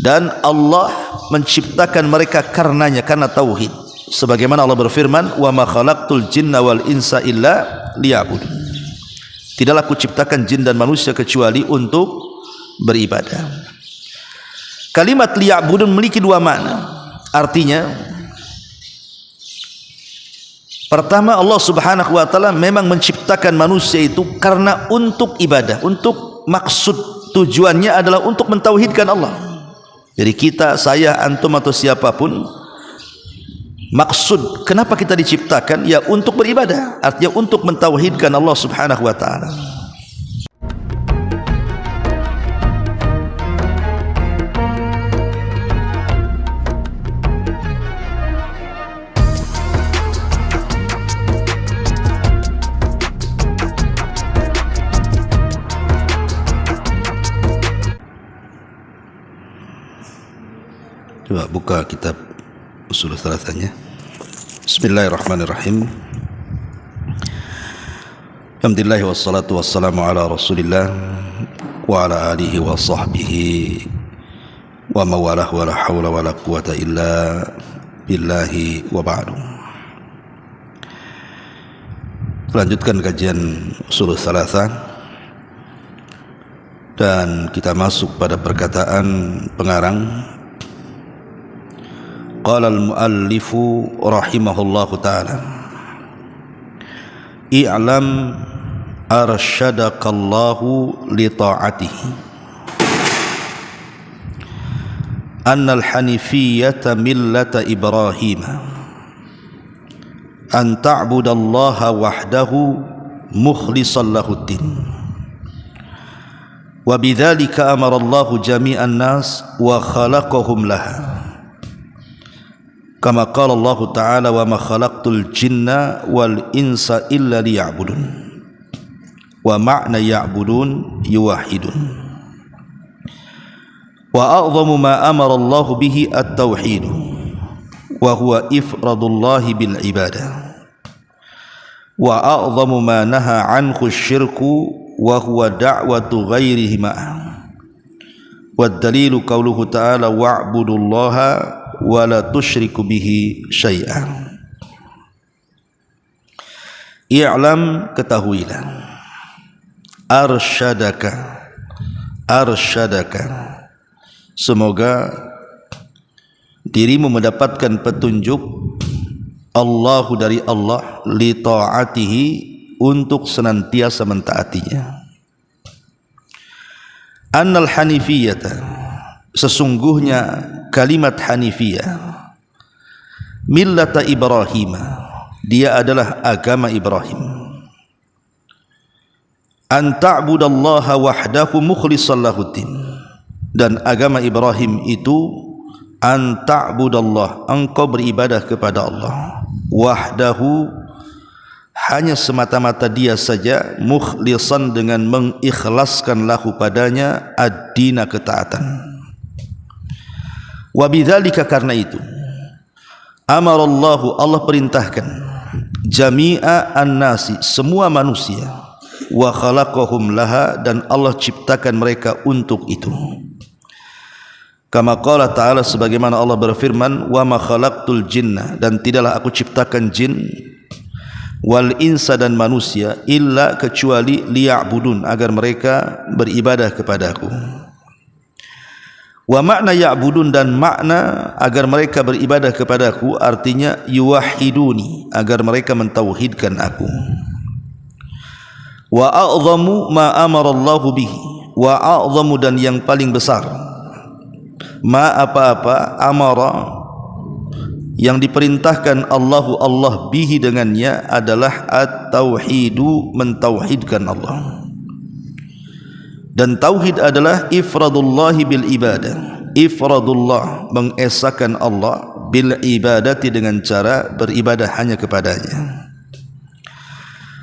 dan Allah menciptakan mereka karenanya, karena tauhid. Sebagaimana Allah berfirman, wa ma khalaqtul jinna wal insa illa liya'budun. Tidaklah aku ciptakan jin dan manusia kecuali untuk beribadah. Kalimat liya'budun memiliki dua makna. Artinya, pertama, Allah Subhanahu wa taala memang menciptakan manusia itu karena untuk ibadah, untuk maksud tujuannya adalah untuk mentauhidkan Allah. Jadi kita, saya, antum atau siapapun, maksud kenapa kita diciptakan ya untuk beribadah, artinya untuk mentauhidkan Allah Subhanahu wa taala. Coba buka kitab Ushul Tsalatsahnya. Bismillahirrahmanirrahim. Alhamdulillah wassalatu wassalamu ala Rasulillah wa ala alihi wa sahbihi wa mawalah wa la hawla wa la quwata illa billahi wa ba'du. Lanjutkan kajian Ushul Tsalatsah dan kita masuk pada perkataan pengarang. Qala al-muallifu rahimahullahu ta'ala, i'lam arsyadakallahu li ta'atihi anna al-hanifiyyata millata Ibrahim an ta'budallaha wahdahu mukhlishan lahud-din wa bidzalika amara Allahu jami'an nas wa khalaqahum laha kama qala Allah Ta'ala wa ma khalaqtul jinna wal insa illa liya'budun wa ma'na ya'budun yuwahidun wa a'zamu ma amara Allah bihi at-tauhid wa huwa ifradullahi bil ibadah wa a'zamu ma naha anhu syirku wa huwa da'watu ghairihi ma'ah wa dalilu qauluhu ta'ala wa'budullaha wa la tusyriku bihi syai'an. I'lam, ketahuilah, arsyadaka, semoga dirimu mendapatkan petunjuk Allahu dari Allah li ta'atihi, untuk senantiasa mentaatinya. Annal hanifiyata, sesungguhnya kalimat hanifiyah, millata Ibrahim, dia adalah agama Ibrahim. An ta'budallaha wahdahu mukhlishan lahuddin, dan agama Ibrahim itu an ta'budallah, engkau beribadah kepada Allah, wahdahu, hanya semata-mata dia saja, mukhlishan, dengan mengikhlaskan lahu padanya, ad-dina, ketaatan. Wa bidzalika, karena itu, amarallahu, Allah perintahkan, jami'a an-nasi, semua manusia, wa khalaqahum laha, dan Allah ciptakan mereka untuk itu. Kama qala ta'ala, sebagaimana Allah berfirman, wa ma khalaqtul jinna, dan tidaklah aku ciptakan jin, wal insa, dan manusia, illa, kecuali, liya'budun, agar mereka beribadah kepadaku. Wa makna ya'budun, dan makna agar mereka beribadah kepadaku, artinya yuwahiduni, agar mereka mentauhidkan aku. Wa a'zamu ma amarallahu bihi, wa a'zamu, dan yang paling besar, ma apa-apa, amara, yang diperintahkan Allah bihi, dengannya, adalah at-tauhidu, mentauhidkan Allah. Dan tauhid adalah ifradullahi bil ibadah, ifradullah, mengesahkan Allah, bil ibadati, dengan cara beribadah hanya kepadanya.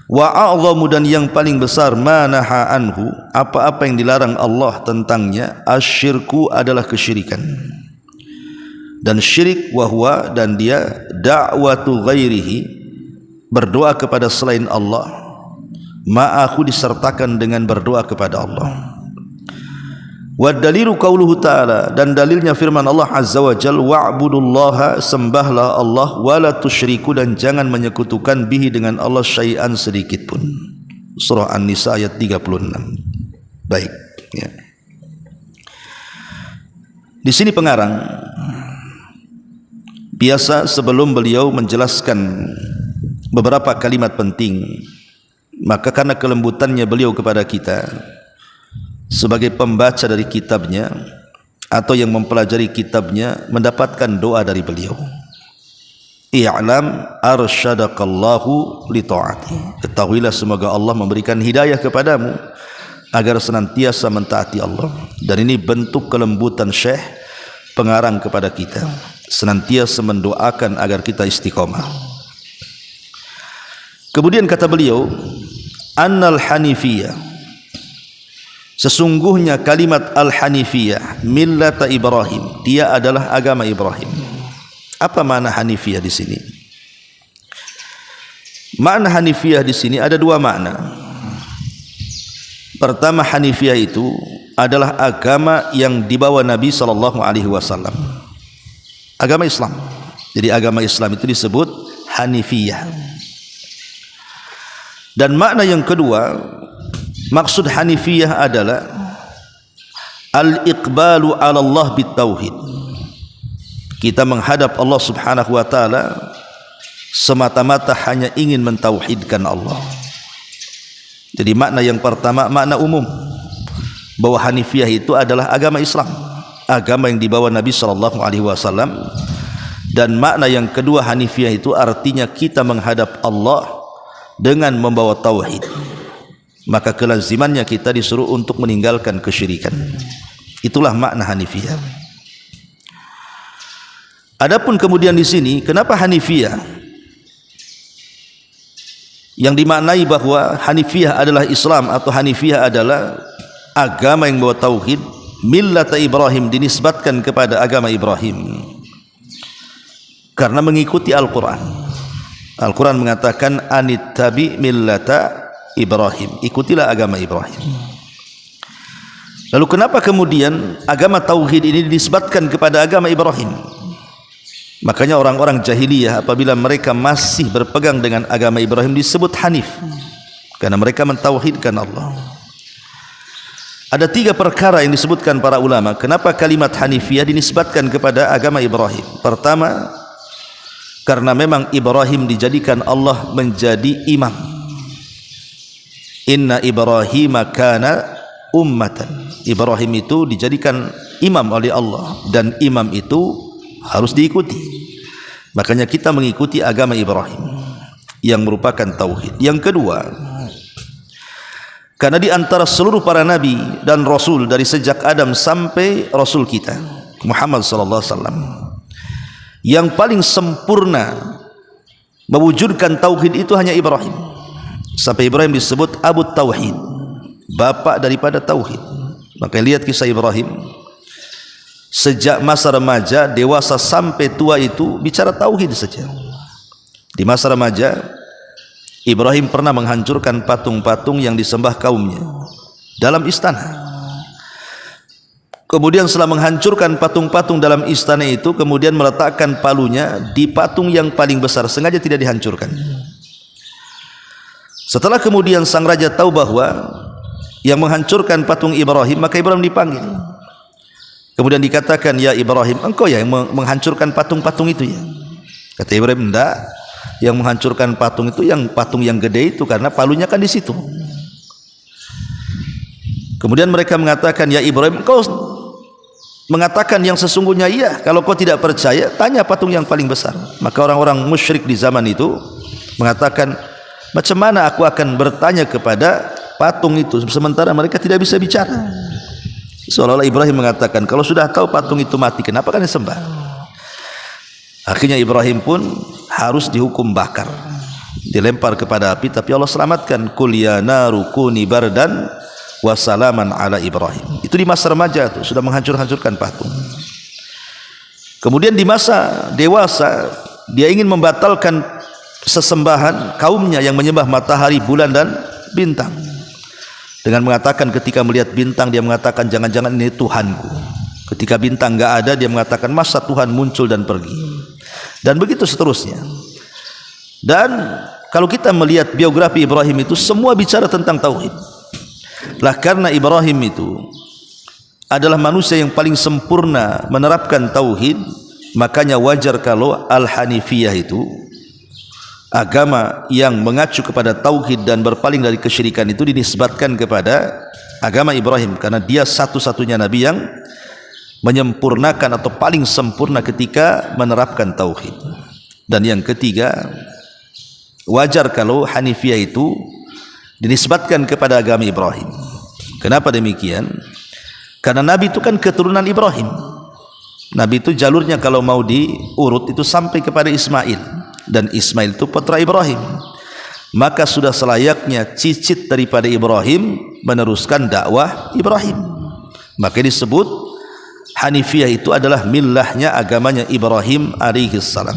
Wa a'zamu, dan yang paling besar, ma naha anhu, apa-apa yang dilarang Allah tentangnya, asyirku, adalah kesyirikan. Dan syirik, wahwa, dan dia, da'watu ghairihi, berdoa kepada selain Allah, ma'ahu, disertakan dengan berdoa kepada Allah. Wa dalilu qauluhu ta'ala, dan dalilnya firman Allah azza wa jalla, wa'budullaha, sembahlah Allah, wala tusyriku, dan jangan menyekutukan bihi dengan Allah syai'an sedikit pun. Surah An-Nisa ayat 36. Baik, ya. Di sini pengarang biasa sebelum beliau menjelaskan beberapa kalimat penting, maka karena kelembutannya beliau kepada kita sebagai pembaca dari kitabnya atau yang mempelajari kitabnya, mendapatkan doa dari beliau. I'lam arsyadakallahu li ta'ati, ketahuilah semoga Allah memberikan hidayah kepadamu agar senantiasa mentaati Allah. Dan ini bentuk kelembutan Syekh pengarang kepada kita, senantiasa mendoakan agar kita istiqomah. Kemudian kata beliau, annal hanifiyah, sesungguhnya kalimat al-hanifiyah, millata Ibrahim, dia adalah agama Ibrahim. Apa makna hanifiyah di sini? Makna hanifiyah di sini ada dua makna. Pertama, hanifiyah itu adalah agama yang dibawa Nabi SAW, agama Islam. Jadi agama Islam itu disebut hanifiyah. Dan makna yang kedua, maksud hanifiyah adalah al-iqbalu ala Allah bitauhid. Kita menghadap Allah subhanahu wa ta'ala semata-mata hanya ingin mentauhidkan Allah. Jadi makna yang pertama, makna umum, bahwa hanifiyah itu adalah agama Islam, agama yang dibawa Nabi SAW. Dan makna yang kedua, hanifiyah itu artinya kita menghadap Allah dengan membawa tauhid. Maka kelazimannya kita disuruh untuk meninggalkan kesyirikan. Itulah makna hanifiyah. Adapun kemudian di sini, kenapa hanifiyah? Yang dimaknai bahwa hanifiyah adalah Islam atau hanifiyah adalah agama yang membawa tauhid, millata Ibrahim dinisbatkan kepada agama Ibrahim karena mengikuti Al-Quran. Al-Quran mengatakan anittabi millata Ibrahim, ikutilah agama Ibrahim. Lalu kenapa kemudian agama tauhid ini dinisbatkan kepada agama Ibrahim? Makanya orang-orang jahiliyah apabila mereka masih berpegang dengan agama Ibrahim disebut hanif, karena mereka mentauhidkan Allah. Ada 3 perkara yang disebutkan para ulama kenapa kalimat hanifiyah dinisbatkan kepada agama Ibrahim. Pertama, karena memang Ibrahim dijadikan Allah menjadi imam. Inna Ibrahim kana ummatan, Ibrahim itu dijadikan imam oleh Allah, dan imam itu harus diikuti. Makanya kita mengikuti agama Ibrahim yang merupakan tauhid. Yang kedua, karena di antara seluruh para nabi dan rasul dari sejak Adam sampai rasul kita Muhammad sallallahu alaihi wasallam, yang paling sempurna mewujudkan tauhid itu hanya Ibrahim. Sampai Ibrahim disebut Abu Tauhid, bapak daripada tauhid. Maka lihat kisah Ibrahim, sejak masa remaja, dewasa sampai tua itu bicara tauhid saja. Di masa remaja, Ibrahim pernah menghancurkan patung-patung yang disembah kaumnya dalam istana. Kemudian setelah menghancurkan patung-patung dalam istana itu, kemudian meletakkan palunya di patung yang paling besar, sengaja tidak dihancurkan. Setelah kemudian sang raja tahu bahwa yang menghancurkan patung Ibrahim, maka Ibrahim dipanggil. Kemudian dikatakan, ya Ibrahim, engkau ya yang menghancurkan patung-patung itu ya? Kata Ibrahim, enggak, yang menghancurkan patung itu yang patung yang gede itu, karena palunya kan di situ. Kemudian mereka mengatakan, ya Ibrahim, engkau mengatakan yang sesungguhnya iya. Kalau kau tidak percaya, tanya patung yang paling besar. Maka orang-orang musyrik di zaman itu mengatakan, macam mana aku akan bertanya kepada patung itu sementara mereka tidak bisa bicara? Seolah-olah Ibrahim mengatakan, kalau sudah tahu patung itu mati, kenapa kan disembah? Akhirnya Ibrahim pun harus dihukum bakar, dilempar kepada api, tapi Allah selamatkan. Qul ya naru kuni bardan wa salaman ala Ibrahim. Itu di masa remaja itu sudah menghancur-hancurkan patung. Kemudian di masa dewasa dia ingin membatalkan sesembahan kaumnya yang menyembah matahari, bulan dan bintang. Dengan mengatakan ketika melihat bintang dia mengatakan jangan-jangan ini Tuhanku. Ketika bintang enggak ada dia mengatakan masa Tuhan muncul dan pergi. Dan begitu seterusnya. Dan kalau kita melihat biografi Ibrahim itu semua bicara tentang tauhid. Lah karena Ibrahim itu adalah manusia yang paling sempurna menerapkan tauhid, makanya wajar kalau Al-Hanifiyah itu agama yang mengacu kepada tauhid dan berpaling dari kesyirikan itu dinisbatkan kepada agama Ibrahim, karena dia satu-satunya nabi yang menyempurnakan atau paling sempurna ketika menerapkan tauhid. Dan yang ketiga, wajar kalau Hanifiyah itu dinisbatkan kepada agama Ibrahim. Kenapa demikian? Karena nabi itu kan keturunan Ibrahim. Nabi itu jalurnya kalau mau diurut itu sampai kepada Ismail, dan Ismail itu putra Ibrahim. Maka sudah selayaknya cicit daripada Ibrahim meneruskan dakwah Ibrahim. Maka disebut Hanifiyah itu adalah millahnya, agamanya Ibrahim alaihissalam.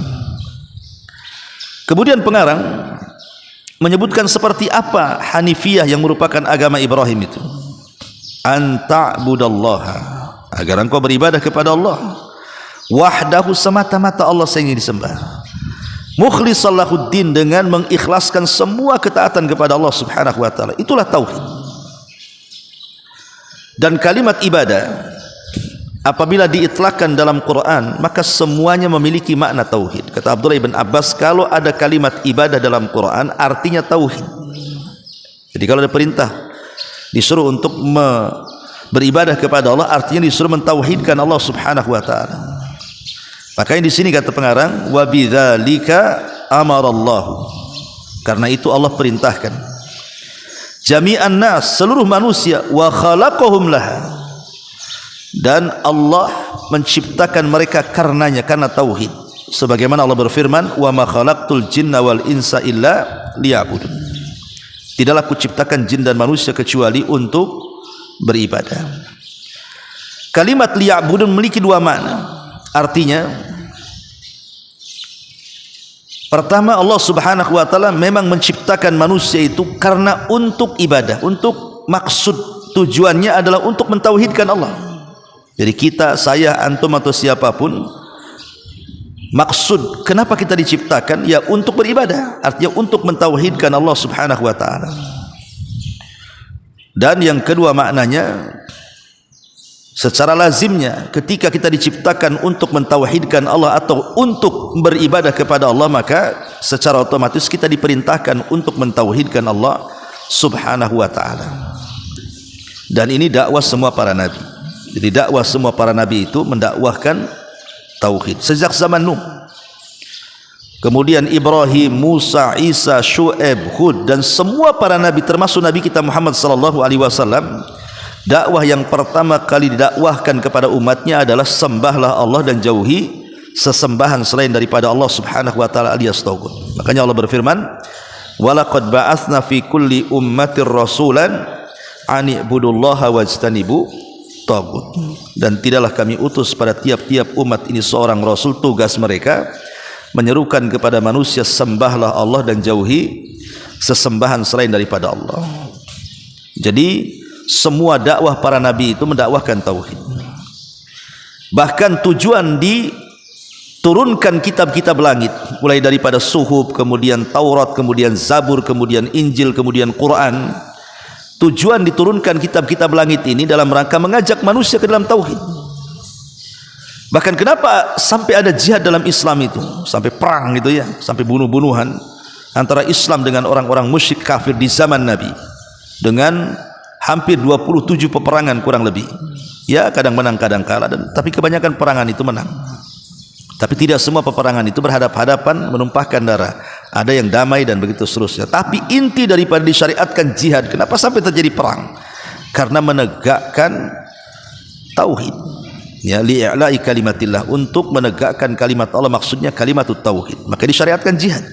Kemudian pengarang menyebutkan seperti apa Hanifiyah yang merupakan agama Ibrahim itu. Anta'budallaha, agar engkau beribadah kepada Allah wahdahu, semata-mata Allah yang ingin disembah, mukhlishan lahuddin, dengan mengikhlaskan semua ketaatan kepada Allah subhanahu wa ta'ala. Itulah tauhid. Dan kalimat ibadah apabila diitlakkan dalam Quran maka semuanya memiliki makna tauhid. Kata Abdullah bin Abbas, kalau ada kalimat ibadah dalam Quran artinya tauhid. Jadi kalau ada perintah disuruh untuk beribadah kepada Allah, artinya disuruh mentauhidkan Allah subhanahu wa ta'ala. Makanya di sini kata pengarang, wa bidzalika amarallahu, karena itu Allah perintahkan jami'an nas, seluruh manusia, wa khalaqahum laha, dan Allah menciptakan mereka karenanya, karena tauhid. Sebagaimana Allah berfirman, wa ma khalaqtul jinna wal insa illa liya'budun, tidaklah kuciptakan jin dan manusia kecuali untuk beribadah. Kalimat liya'budun memiliki dua makna. Artinya, pertama, Allah subhanahu wa ta'ala memang menciptakan manusia itu karena untuk ibadah, untuk maksud tujuannya adalah untuk mentauhidkan Allah. Jadi kita, saya, antum atau siapapun, maksud kenapa kita diciptakan ya untuk beribadah, artinya untuk mentauhidkan Allah subhanahu wa ta'ala. Dan yang kedua maknanya, secara lazimnya ketika kita diciptakan untuk mentauhidkan Allah atau untuk beribadah kepada Allah, maka secara otomatis kita diperintahkan untuk mentauhidkan Allah subhanahu wa ta'ala. Dan ini dakwah semua para nabi. Jadi dakwah semua para nabi itu mendakwahkan tauhid sejak zaman Nuh, kemudian Ibrahim, Musa, Isa, Syu'aib, Hud, dan semua para nabi termasuk Nabi kita Muhammad sallallahu alaihi wasallam. Dakwah yang pertama kali didakwahkan kepada umatnya adalah sembahlah Allah dan jauhi sesembahan selain daripada Allah subhanahu wa ta'ala alias tauhid. Makanya Allah berfirman, walaqad ba'atsna fi kulli ummatir rasulan an i'budullaha wajtanibu taghut, dan tidaklah kami utus pada tiap-tiap umat ini seorang rasul, tugas mereka menyerukan kepada manusia sembahlah Allah dan jauhi sesembahan selain daripada Allah. Jadi semua dakwah para nabi itu mendakwahkan tauhid. Bahkan tujuan diturunkan kitab-kitab langit, mulai daripada Suhuf, kemudian Taurat, kemudian Zabur, kemudian Injil, kemudian Quran. Tujuan diturunkan kitab-kitab langit ini dalam rangka mengajak manusia ke dalam tauhid. Bahkan kenapa sampai ada jihad dalam Islam itu, sampai perang gitu ya, sampai bunuh-bunuhan antara Islam dengan orang-orang musyrik kafir di zaman Nabi, dengan hampir 27 peperangan kurang lebih. Ya, kadang menang kadang kalah, tapi kebanyakan perangan itu menang. Tapi tidak semua peperangan itu berhadap-hadapan menumpahkan darah. Ada yang damai dan begitu seterusnya. Tapi inti daripada disyariatkan jihad, kenapa sampai terjadi perang? Karena menegakkan tauhid. Ya, li'i'la'i kalimatillah, untuk menegakkan kalimat Allah, maksudnya kalimatut tauhid. Maka disyariatkan jihad.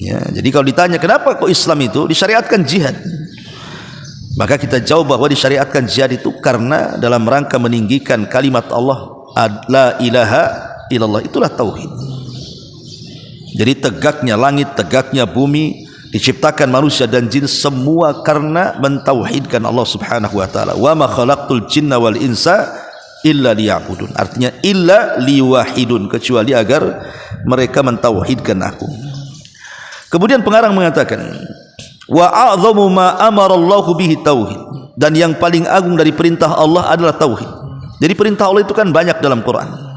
Ya, jadi kalau ditanya kenapa kok Islam itu disyariatkan jihad? Maka kita jawab bahwa disyariatkan jihad itu karena dalam rangka meninggikan kalimat Allah, la ilaha illallah, itulah tauhid. Jadi tegaknya langit, tegaknya bumi, diciptakan manusia dan jin semua karena mentauhidkan Allah Subhanahu wa taala. Wa ma khalaqtul jinna wal insa illa liya'budun. Artinya illa liwahidun, kecuali agar mereka mentauhidkan aku. Kemudian pengarang mengatakan wa a'dhamu ma amara Allahu bihi tauhid, dan yang paling agung dari perintah Allah adalah tauhid. Jadi perintah Allah itu kan banyak dalam Quran.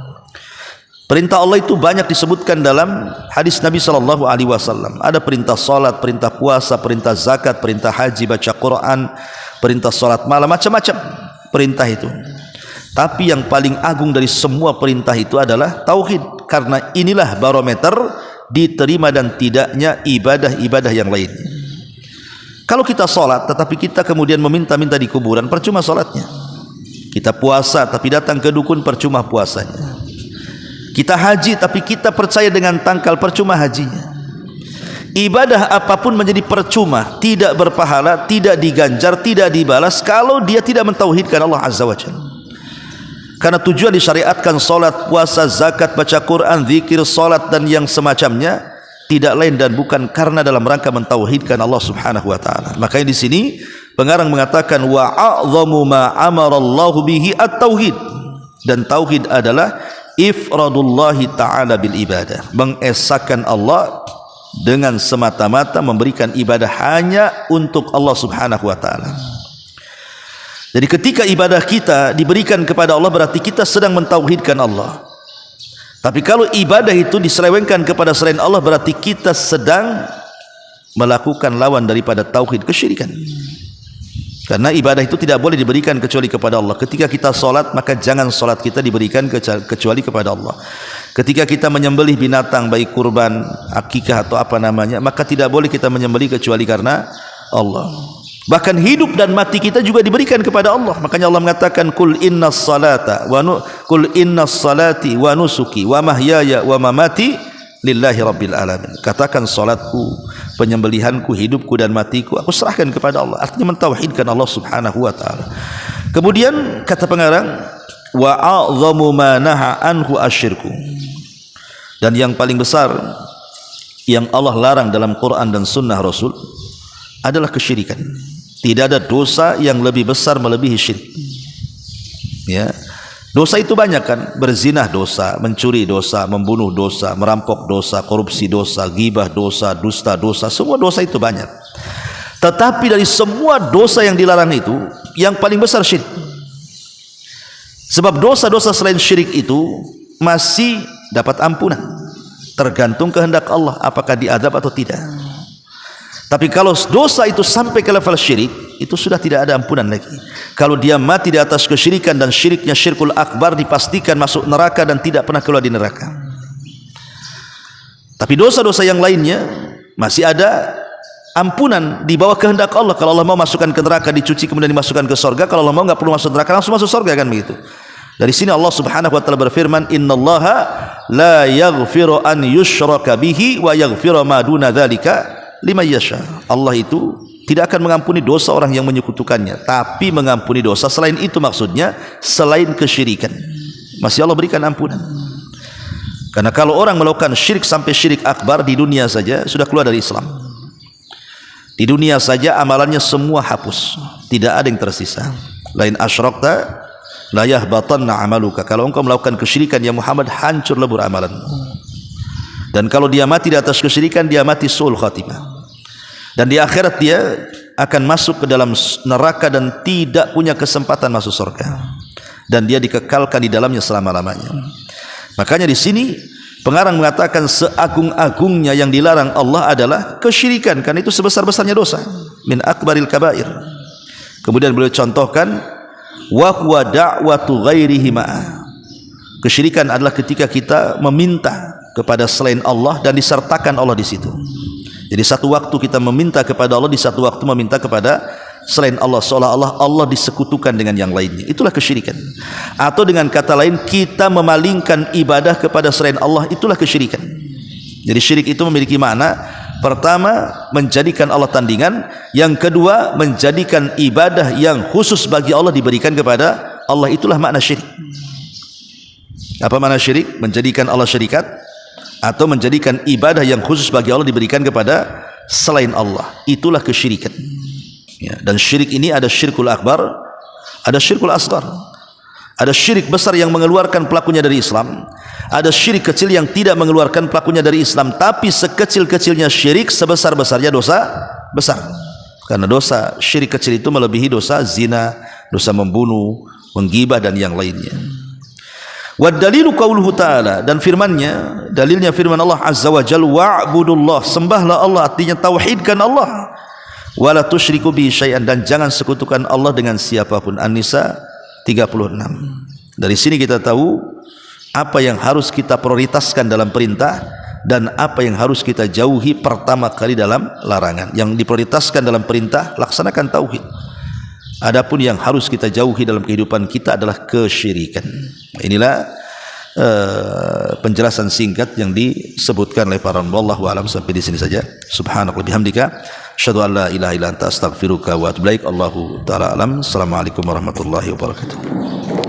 Perintah Allah itu banyak disebutkan dalam hadis Nabi SAW. Ada perintah salat, perintah puasa, perintah zakat, perintah haji, baca Quran, perintah salat malam, macam-macam perintah itu. Tapi yang paling agung dari semua perintah itu adalah tauhid, karena inilah barometer diterima dan tidaknya ibadah-ibadah yang lain. Kalau kita salat tetapi kita kemudian meminta-minta di kuburan, percuma salatnya. Kita puasa tapi datang ke dukun, percuma puasanya. Kita haji tapi kita percaya dengan tangkal, percuma hajinya. Ibadah apapun menjadi percuma, tidak berpahala, tidak diganjar, tidak dibalas kalau dia tidak mentauhidkan Allah Azza wa Jalla. Karena tujuan disyariatkan salat, puasa, zakat, baca Quran, zikir, salat dan yang semacamnya tidak lain dan bukan karena dalam rangka mentauhidkan Allah Subhanahu wa taala. Makanya di sini pengarang mengatakan wa a'dhamu ma amara Allah bihi at-tauhid, dan tauhid adalah ifradullahi ta'ala bil ibadah, mengesahkan Allah dengan semata-mata memberikan ibadah hanya untuk Allah Subhanahu wa taala. Jadi ketika ibadah kita diberikan kepada Allah, berarti kita sedang mentauhidkan Allah. Tapi kalau ibadah itu diselewengkan kepada selain Allah, berarti kita sedang melakukan lawan daripada tauhid, kesyirikan. Karena ibadah itu tidak boleh diberikan kecuali kepada Allah. Ketika kita solat, maka jangan solat kita diberikan kecuali kepada Allah. Ketika kita menyembelih binatang, baik kurban, akikah atau apa namanya, maka tidak boleh kita menyembelih kecuali karena Allah. Bahkan hidup dan mati kita juga diberikan kepada Allah. Makanya Allah mengatakan kul innas salati wa nusuki wa mahyaya wa mamati lillahi rabbil alamin. Katakan salatku, penyembelihanku, hidupku dan matiku aku serahkan kepada Allah. Artinya mentauhidkan Allah Subhanahu wa taala. Kemudian kata pengarang wa a'dhamu ma naha anhu asyirku, dan yang paling besar yang Allah larang dalam Quran dan sunnah Rasul adalah kesyirikan. Tidak ada dosa yang lebih besar melebihi syirik. Ya. Dosa itu banyak kan, berzina dosa, mencuri dosa, membunuh dosa, merampok dosa, korupsi dosa, ghibah dosa, dusta dosa, semua dosa itu banyak. Tetapi dari semua dosa yang dilarang itu, yang paling besar syirik. Sebab dosa-dosa selain syirik itu masih dapat ampunan, tergantung kehendak Allah apakah diazab atau tidak. Tapi kalau dosa itu sampai ke level syirik, itu sudah tidak ada ampunan lagi. Kalau dia mati di atas kesyirikan dan syiriknya syirkul akbar, dipastikan masuk neraka dan tidak pernah keluar di neraka. Tapi dosa-dosa yang lainnya masih ada ampunan di bawah kehendak Allah. Kalau Allah mau masukkan ke neraka, dicuci kemudian dimasukkan ke surga. Kalau Allah mau enggak perlu masuk neraka, langsung masuk surga, kan begitu. Dari sini Allah Subhanahu wa taala berfirman, innallaha la yaghfiru an yushraka bihi wa yaghfiru ma duna dzalika liman yasha. Allah itu tidak akan mengampuni dosa orang yang menyekutukannya, tapi mengampuni dosa selain itu, maksudnya selain kesyirikan. Masih Allah berikan ampunan. Karena kalau orang melakukan syirik sampai syirik akbar di dunia saja sudah keluar dari Islam. Di dunia saja amalannya semua hapus, tidak ada yang tersisa. Lain asyrakta la yahbatanna amaluka. Kalau engkau melakukan kesyirikan ya Muhammad, hancur lebur amalanmu. Dan kalau dia mati di atas kesyirikan, dia mati su'ul khatimah. Dan di akhirat dia akan masuk ke dalam neraka dan tidak punya kesempatan masuk surga. Dan dia dikekalkan di dalamnya selama-lamanya. Makanya di sini pengarang mengatakan seagung-agungnya yang dilarang Allah adalah kesyirikan, karena itu sebesar-besarnya dosa, min akbaril kabair. Kemudian beliau contohkan wa huwa da'watu ghairihi ma'a. Kesyirikan adalah ketika kita meminta kepada selain Allah dan disertakan Allah di situ. Jadi satu waktu kita meminta kepada Allah, di satu waktu meminta kepada selain Allah, seolah-olah Allah disekutukan dengan yang lainnya. Itulah kesyirikan. Atau dengan kata lain, kita memalingkan ibadah kepada selain Allah, itulah kesyirikan. Jadi syirik itu memiliki makna, pertama menjadikan Allah tandingan, yang kedua menjadikan ibadah yang khusus bagi Allah diberikan kepada Allah. Itulah makna syirik. Apa makna syirik? Menjadikan Allah syarikat, atau menjadikan ibadah yang khusus bagi Allah diberikan kepada selain Allah. Itulah kesyirikan. Ya, dan syirik ini ada syirkul akbar, ada syirkul asghar. Ada syirik besar yang mengeluarkan pelakunya dari Islam, ada syirik kecil yang tidak mengeluarkan pelakunya dari Islam, tapi sekecil-kecilnya syirik sebesar-besarnya dosa besar. Karena dosa syirik kecil itu melebihi dosa zina, dosa membunuh, menggibah dan yang lainnya. Wa dalilu qauluhu ta'ala, dan firman-Nya, dalilnya firman Allah Azza wa Jalla, wa'budullah, sembahlah Allah, artinya tauhidkan Allah. Wala tusyriku bihi syai'an, dan jangan sekutukan Allah dengan siapapun. An-Nisa 36. Dari sini kita tahu apa yang harus kita prioritaskan dalam perintah dan apa yang harus kita jauhi pertama kali dalam larangan. Yang diprioritaskan dalam perintah, laksanakan tauhid. Adapun yang harus kita jauhi dalam kehidupan kita adalah kesyirikan. Inilah penjelasan singkat yang disebutkan oleh para ulama. Wallahu a'lam. Sampai di sini saja. Subhanallah bihamdika, asyhadu an la ilaha illa anta, astaghfiruka wa atubu ilaik. Allahu ta'ala alam. Assalamualaikum warahmatullahi wabarakatuh.